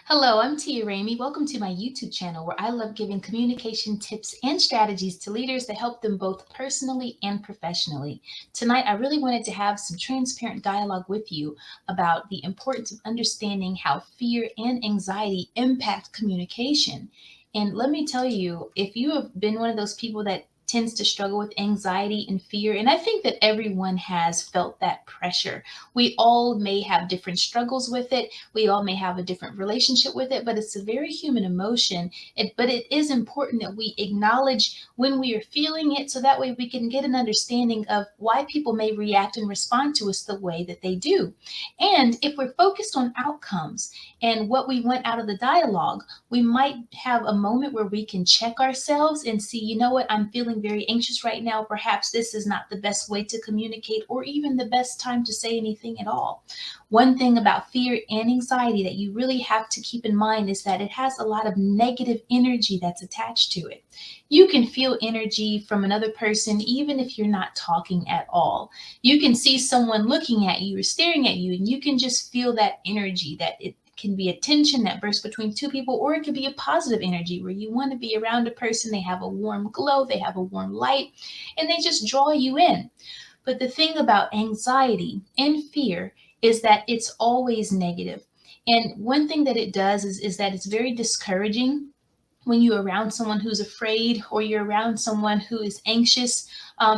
Hello, I'm Tia Ramey. Welcome to my YouTube channel where I love giving communication tips and strategies to leaders that help them both personally and professionally. Tonight, I really wanted to have some transparent dialogue with you about the importance of understanding how fear and anxiety impact communication. And let me tell you, if you have been one of those people that tends to struggle with anxiety and fear, and I think that everyone has felt that pressure. We all may have different struggles with it, we all may have a different relationship with it, but it's a very human emotion. But it is important that we acknowledge when we are feeling it so that way we can get an understanding of why people may react and respond to us the way that they do. And if we're focused on outcomes and what we want out of the dialogue, we might have a moment where we can check ourselves and see, you know what, I'm feeling very anxious right now. Perhaps this is not the best way to communicate or even the best time to say anything at all. One thing about fear and anxiety that you really have to keep in mind is that it has a lot of negative energy that's attached to it. You can feel energy from another person even if you're not talking at all. You can see someone looking at you or staring at you, and you can just feel that energy, that it can be a tension that bursts between two people, or it could be a positive energy where you want to be around a person. They have a warm glow, they have a warm light, and they just draw you in. But the thing about anxiety and fear is that it's always negative. And one thing that it does is that it's very discouraging when you're around someone who's afraid or you're around someone who is anxious.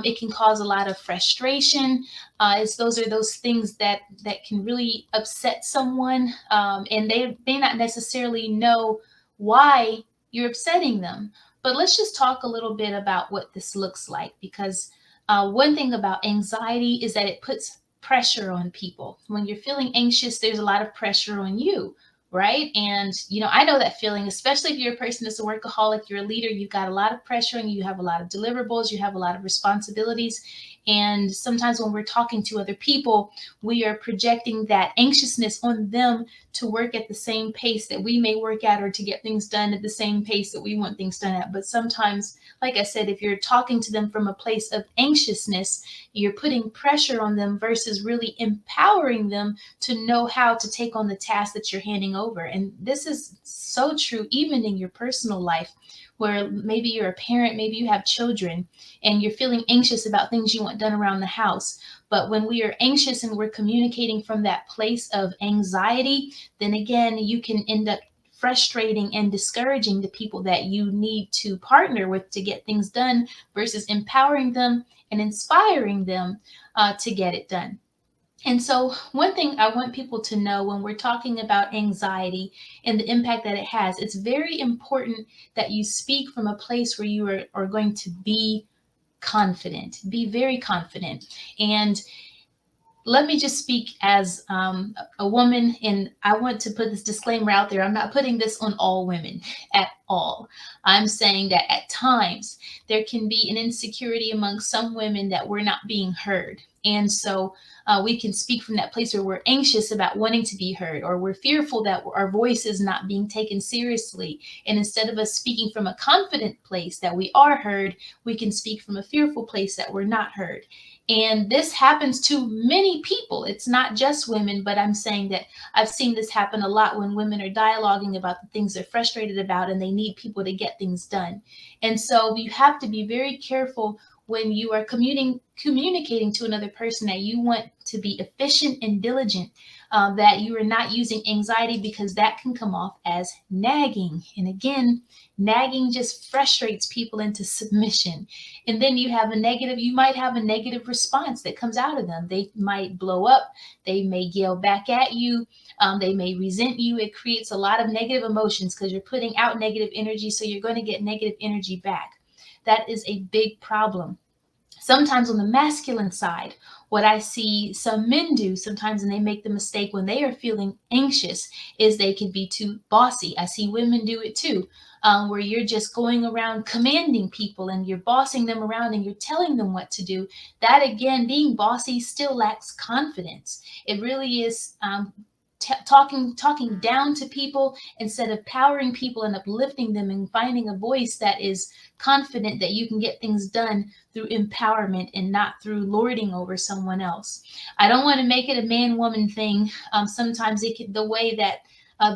It can cause a lot of frustration. Those are those things that can really upset someone, and they may not necessarily know why you're upsetting them. But let's just talk a little bit about what this looks like, because one thing about anxiety is that it puts pressure on people. When you're feeling anxious, there's a lot of pressure on you, right? And I know that feeling, especially if you're a person that's a workaholic, you're a leader, you've got a lot of pressure and you have a lot of deliverables, you have a lot of responsibilities. And sometimes when we're talking to other people, we are projecting that anxiousness on them to work at the same pace that we may work at, or to get things done at the same pace that we want things done at. But sometimes, like I said, if you're talking to them from a place of anxiousness, you're putting pressure on them versus really empowering them to know how to take on the task that you're handing over. And this is so true even in your personal life, where maybe you're a parent, maybe you have children, and you're feeling anxious about things you want done around the house. But when we are anxious and we're communicating from that place of anxiety, then again, you can end up frustrating and discouraging the people that you need to partner with to get things done versus empowering them and inspiring them to get it done. And so, one thing I want people to know when we're talking about anxiety and the impact that it has, it's very important that you speak from a place where you are going to be confident, be very confident. And let me just speak as a woman, and I want to put this disclaimer out there. I'm not putting this on all women at all. I'm saying that at times there can be an insecurity among some women that we're not being heard. And so we can speak from that place where we're anxious about wanting to be heard, or we're fearful that our voice is not being taken seriously. And instead of us speaking from a confident place that we are heard, we can speak from a fearful place that we're not heard. And this happens to many people. It's not just women, but I'm saying that I've seen this happen a lot when women are dialoguing about the things they're frustrated about and they need people to get things done. And so you have to be very careful when you are communicating to another person that you want to be efficient and diligent, that you are not using anxiety, because that can come off as nagging. And again, nagging just frustrates people into submission. And then you might have a negative response that comes out of them. They might blow up, they may yell back at you, they may resent you. It creates a lot of negative emotions because you're putting out negative energy, so you're going to get negative energy back. That is a big problem. Sometimes on the masculine side, what I see some men do sometimes, and they make the mistake when they are feeling anxious, is they can be too bossy. I see women do it too, where you're just going around commanding people and you're bossing them around and you're telling them what to do. That again, being bossy still lacks confidence. It really is talking down to people instead of powering people and uplifting them and finding a voice that is confident that you can get things done through empowerment and not through lording over someone else. I don't want to make it a man woman thing. Sometimes the way that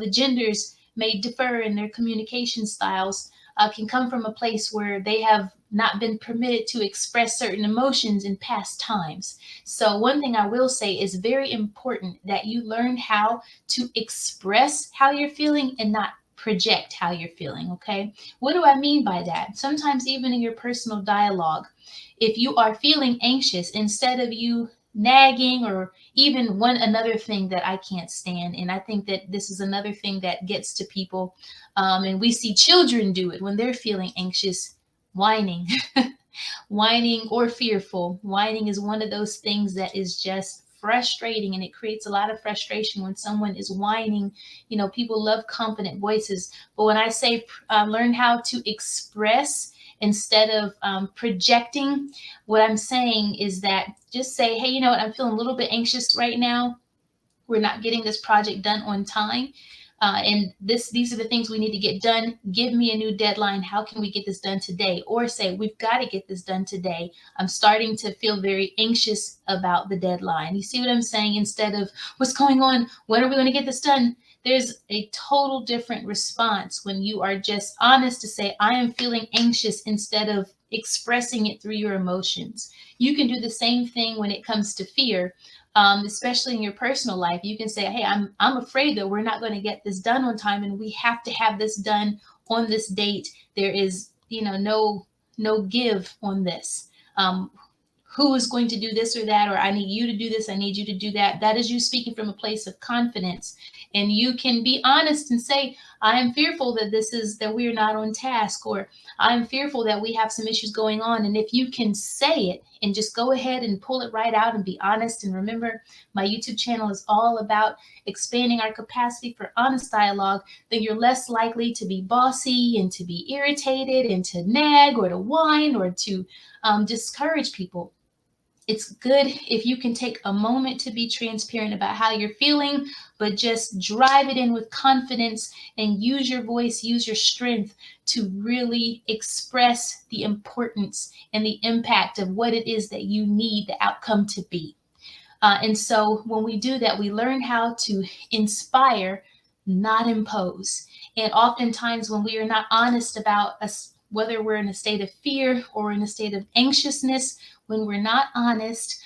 the genders may differ in their communication styles, can come from a place where they have not been permitted to express certain emotions in past times. So, one thing I will say is very important that you learn how to express how you're feeling and not project how you're feeling. Okay. What do I mean by that? Sometimes, even in your personal dialogue, if you are feeling anxious, instead of you nagging or even one another thing that I can't stand, and I think that this is another thing that gets to people, and we see children do it when they're feeling anxious, whining. Whining or fearful. Whining is one of those things that is just frustrating, and it creates a lot of frustration when someone is whining. You know, people love confident voices, but when I say learn how to express instead of projecting, what I'm saying is that just say, hey, you know what, I'm feeling a little bit anxious right now. We're not getting this project done on time. And these are the things we need to get done. Give me a new deadline. How can we get this done today? Or say, we've got to get this done today. I'm starting to feel very anxious about the deadline. You see what I'm saying? Instead of, what's going on? When are we going to get this done? There's a total different response when you are just honest to say, I am feeling anxious, instead of expressing it through your emotions. You can do the same thing when it comes to fear, especially in your personal life. You can say, hey, I'm afraid that we're not going to get this done on time, and we have to have this done on this date. There is, no give on this. Who is going to do this or that, or I need you to do this, I need you to do that. That is you speaking from a place of confidence. And you can be honest and say, I am fearful that we are not on task, or I'm fearful that we have some issues going on. And if you can say it and just go ahead and pull it right out and be honest. And remember, my YouTube channel is all about expanding our capacity for honest dialogue. Then you're less likely to be bossy and to be irritated and to nag or to whine or to discourage people. It's good if you can take a moment to be transparent about how you're feeling, but just drive it in with confidence and use your voice, use your strength to really express the importance and the impact of what it is that you need the outcome to be. And so when we do that, we learn how to inspire, not impose. And oftentimes, when we are not honest about us, whether we're in a state of fear or in a state of anxiousness, when we're not honest,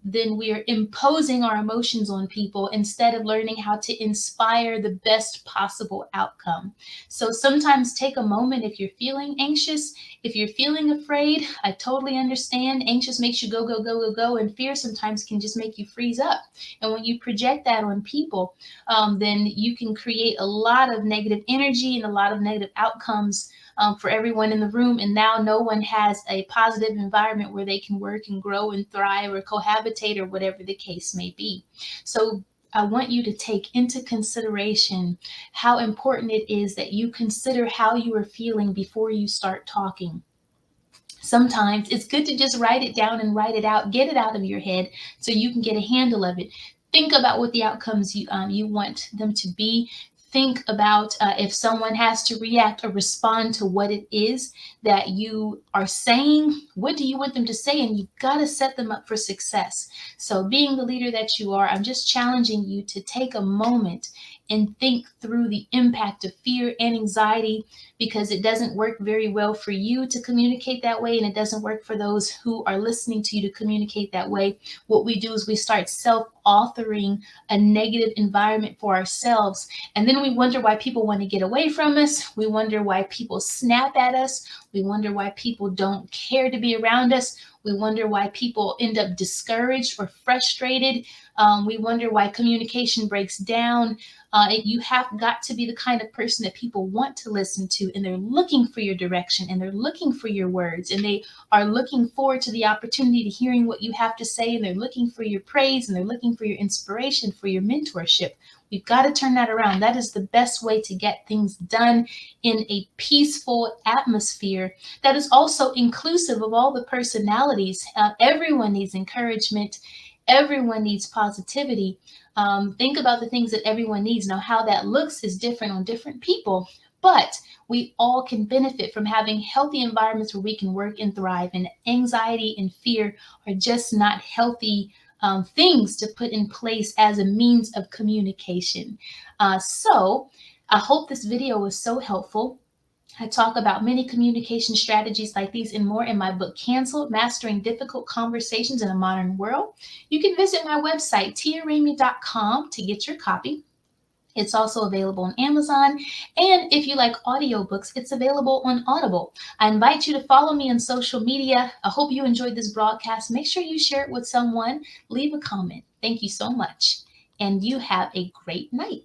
then we are imposing our emotions on people instead of learning how to inspire the best possible outcome. So sometimes take a moment if you're feeling anxious, if you're feeling afraid. I totally understand. Anxious makes you go, go, go, go, go, and fear sometimes can just make you freeze up. And when you project that on people, then you can create a lot of negative energy and a lot of negative outcomes for everyone in the room. And now no one has a positive environment where they can work and grow and thrive or cohabitate or whatever the case may be. So I want you to take into consideration how important it is that you consider how you are feeling before you start talking. Sometimes it's good to just write it down and write it out, get it out of your head so you can get a handle of it. Think about what the outcomes you want them to be. Think about if someone has to react or respond to what it is that you are saying. What do you want them to say? And you've got to set them up for success. So being the leader that you are, I'm just challenging you to take a moment and think through the impact of fear and anxiety, because it doesn't work very well for you to communicate that way, and it doesn't work for those who are listening to you to communicate that way. What we do is we start self-authoring a negative environment for ourselves, and then we wonder why people want to get away from us. We wonder why people snap at us. We wonder why people don't care to be around us. We wonder why people end up discouraged or frustrated. We wonder why communication breaks down. You have got to be the kind of person that people want to listen to, and they're looking for your direction, and they're looking for your words, and they are looking forward to the opportunity to hearing what you have to say, and they're looking for your praise, and they're looking for your inspiration, for your mentorship. We've got to turn that around. That is the best way to get things done in a peaceful atmosphere that is also inclusive of all the personalities. Everyone needs encouragement. Everyone needs positivity. Think about the things that everyone needs. Now, how that looks is different on different people, but we all can benefit from having healthy environments where we can work and thrive. And anxiety and fear are just not healthy things to put in place as a means of communication. So I hope this video was so helpful. I talk about many communication strategies like these and more in my book, Canceled: Mastering Difficult Conversations in a Modern World. You can visit my website, tiaramey.com, to get your copy. It's also available on Amazon. And if you like audiobooks, it's available on Audible. I invite you to follow me on social media. I hope you enjoyed this broadcast. Make sure you share it with someone. Leave a comment. Thank you so much. And you have a great night.